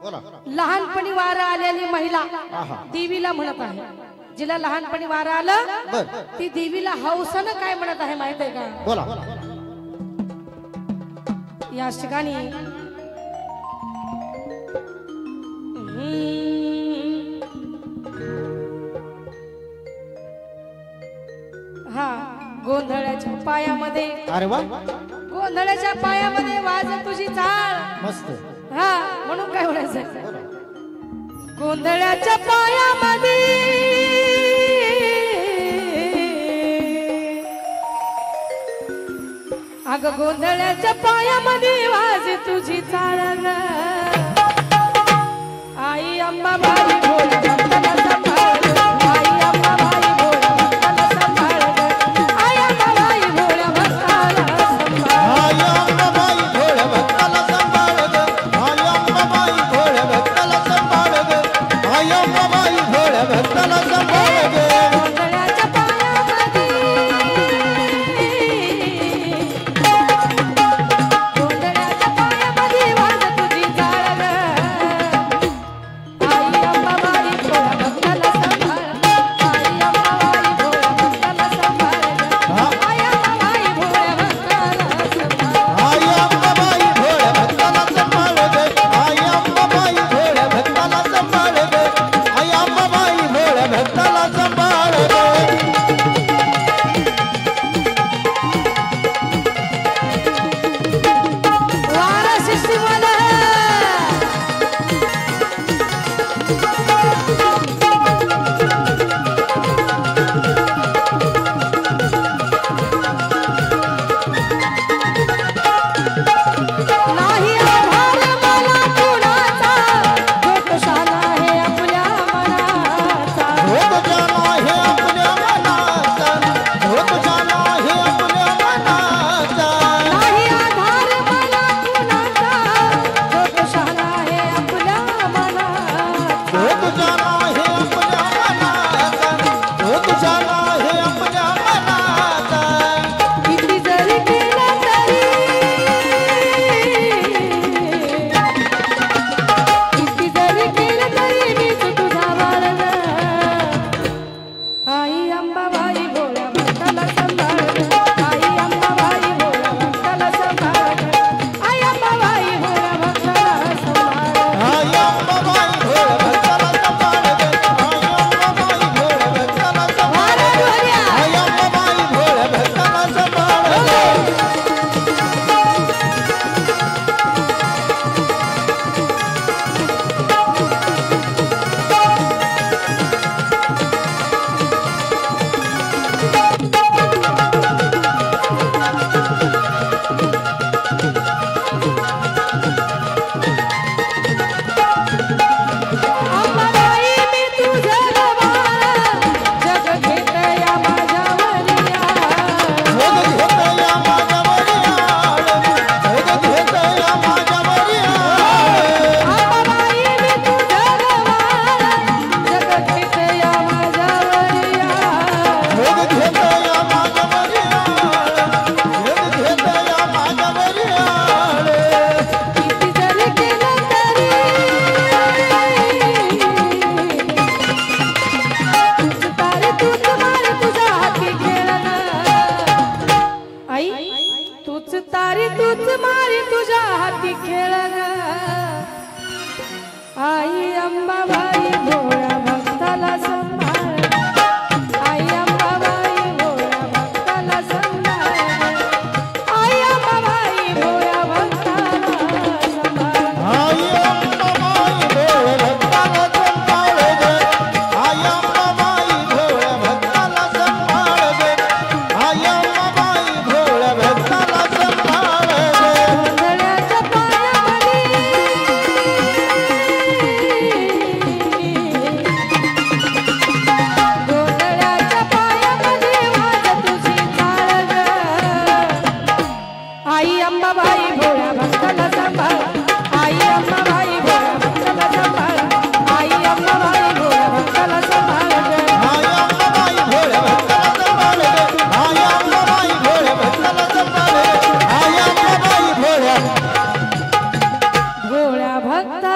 लहानपणी वारा आलेली महिला देवीला म्हणत आहे. जिला लहानपणी वारा आलं ती देवीला हौसानं काय म्हणत आहे माहित आहे का? बोला. या ठिकाणी हा गोंधळाच्या पायामध्ये, अरे वा, गोंधळाच्या पायामध्ये वाज तुझी चाळ मस्त. हा म्हणून काय म्हणायचं, गोंधळाच्या पायामध्ये अग गोंधळाच्या पायामध्ये वाज तुझी चाळ आई अंबाबाई भोळ्या भक्ताला सांभाळ, आई अंबाबाई भोळ्या भक्ताला सांभाळ, आई अंबाबाई भोळ्या भक्ताला सांभाळ, आई अंबाबाई भोळ्या भक्ताला सांभाळ ग, आई अंबाबाई भोळ्या भक्ताला सांभाळ ग, आई अंबाबाई भोळ्या भक्ताला सांभाळ ग. गोंधळाच्या पायामध्ये, गोंधळाच्या पायामध्ये वाज तुझी चाळ आई अंबाबाई भोळ्या भक्ताला सांभाळ, आई अंबाबाई भोळ्या भक्ताला सांभाळ, आई अंबाबाई भोळ्या भक्ताला सांभाळ. आई अंबाबाई भोळ्या भक्ताला सांभाळ ग, आई अंबाबाई भोळ्या भक्ताला सांभाळ ग, आई अंबाबाई भोळ्या भक्ताला सांभाळ ग. वारा शिष्टी मला नाही आभार मला कुणाचा, जो कशाला आहे आपल्या मनाचा. होत जाना हे आपल्या मनाचा, होत जाना हे आपल्या मनाचा. नाही आधार मला कुणाचा, जो कशाला आहे आपल्या मनाचा. होत जाना हे आपल्या मनाचा, होत जाना हे आपल्या मनाचा. किती जरी केलं तरी, किती जरी केलं तरी मीच तुझा बाळग. आई अंबाबाई भोळ्या भक्ताला सांभाळ, आई अंबाबाई भोळ्या भक्ताला सांभाळ, आई अंबाबाई भोळ्या भक्ताला सांभाळ. आई अंबाबाई भोळ्या भक्ताला सांभाळ ग, आई अंबाबाई भोळ्या भक्ताला सांभाळ ग, आई अंबाबाई भोळ्या भक्ताला सांभाळ ग. अंबाबाई मी तुझं गवार, जग घेत या माझ्यावरिया. भोग घेत या माझ्यावर याळ, भोग घेत या माझ्यावर याळ. अंबाबाई मी तुझं गवार, जग घेत या माझ्यावरिया. भोग घेत या माझ्यावर याळ, भोग घेत या माझ्यावर याळ. किती जरी केलं तरी, तुझ तारे तूच मारे तुझ्या हाती खेळणं. आई तूच तारी तूच मारी तुझ्या हाती खेळणं. आई अंबाबाई भोळ्या भक्ताला सांभाळ, आई अंबाबाई भोळ्या भक्ताला सांभाळ, आई अंबाबाई भोळ्या भक्ताला सांभाळ. आई अंबाबाई भोळ्या भक्ताला सांभाळ ग, आई अंबाबाई भोळ्या भक्ताला सांभाळ ग, आई अंबाबाई भोळ्या भक्ताला सांभाळ ग. गोंधळाच्या पायामध्ये, गोंधळाच्या पायामध्ये वाज तुझी चाळ ग. आई अंबाबाई भोळ्या भक्ताला सांभाळ, आई अंबाबाई भोळ्या भक्ताला सांभाळ, आई अंबाबाई भोळ्या भक्ताला सांभाळ ग. आई अंबाबाई भोळ्या भक्ताला सांभाळ ग, आई अंबाबाई भोळ्या भक्ताला सांभाळ ग, आई अंबाबाई भोळ्या भोळ्या भक्त